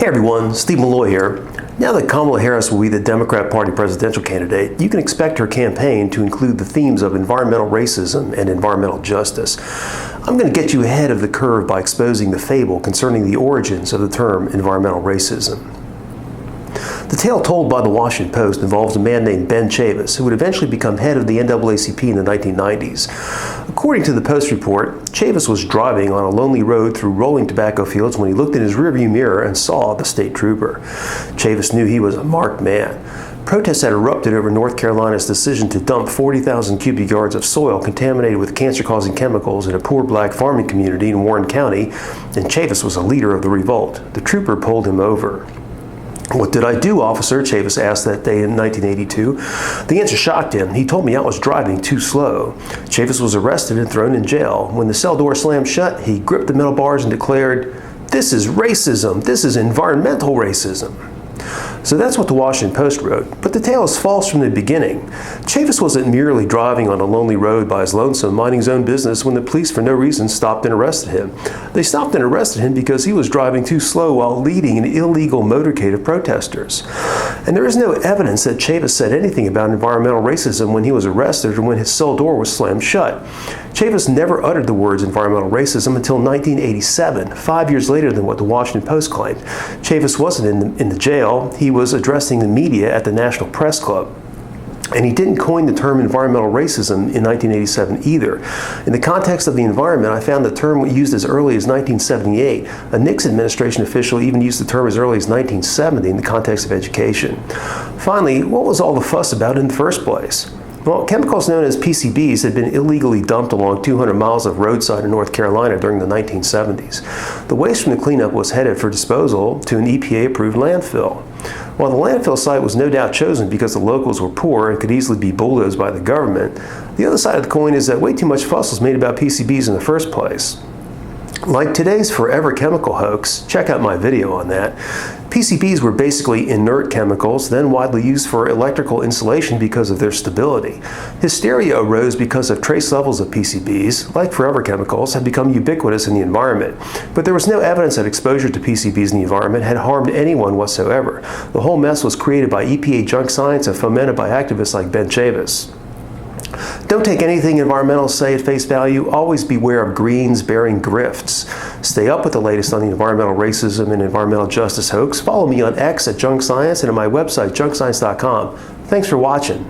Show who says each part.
Speaker 1: Hey everyone, Steve Milloy here. Now that Kamala Harris will be the Democrat Party presidential candidate, you can expect her campaign to include the themes of environmental racism and environmental justice. I'm going to get you ahead of the curve by exposing the fable concerning the origins of the term environmental racism. The tale told by the Washington Post involves a man named Ben Chavis, who would eventually become head of the NAACP in the 1990s. According to the Post report, Chavis was driving on a lonely road through rolling tobacco fields when he looked in his rearview mirror and saw the state trooper. Chavis knew he was a marked man. Protests had erupted over North Carolina's decision to dump 40,000 cubic yards of soil contaminated with cancer-causing chemicals in a poor black farming community in Warren County, and Chavis was a leader of the revolt. The trooper pulled him over. "What did I do, officer?" Chavis asked that day in 1982. The answer shocked him. He told me I was driving too slow. Chavis was arrested and thrown in jail. When the cell door slammed shut, he gripped the metal bars and declared, "This is racism. This is environmental racism." So that's what the Washington Post wrote, but the tale is false from the beginning. Chavis wasn't merely driving on a lonely road by his lonesome, minding his own business when the police for no reason stopped and arrested him. They stopped and arrested him because he was driving too slow while leading an illegal motorcade of protesters. And there is no evidence that Chavis said anything about environmental racism when he was arrested or when his cell door was slammed shut. Chavis never uttered the words environmental racism until 1987, 5 years later than what the Washington Post claimed. Chavis wasn't in the jail. He was addressing the media at the National Press Club. And he didn't coin the term environmental racism in 1987 either. In the context of the environment, I found the term used as early as 1978. A Nixon administration official even used the term as early as 1970 in the context of education. Finally, what was all the fuss about in the first place? Well, chemicals known as PCBs had been illegally dumped along 200 miles of roadside in North Carolina during the 1970s. The waste from the cleanup was headed for disposal to an EPA-approved landfill. While the landfill site was no doubt chosen because the locals were poor and could easily be bulldozed by the government, the other side of the coin is that way too much fuss was made about PCBs in the first place. Like today's forever chemical hoax, check out my video on that, PCBs were basically inert chemicals, then widely used for electrical insulation because of their stability. Hysteria arose because of trace levels of PCBs, like forever chemicals, have become ubiquitous in the environment. But there was no evidence that exposure to PCBs in the environment had harmed anyone whatsoever. The whole mess was created by EPA junk science and fomented by activists like Ben Chavis. Don't take anything environmentalists say at face value. Always beware of greens bearing grifts. Stay up with the latest on the environmental racism and environmental justice hoax. Follow me on X at Junk Science and on my website, junkscience.com. Thanks for watching.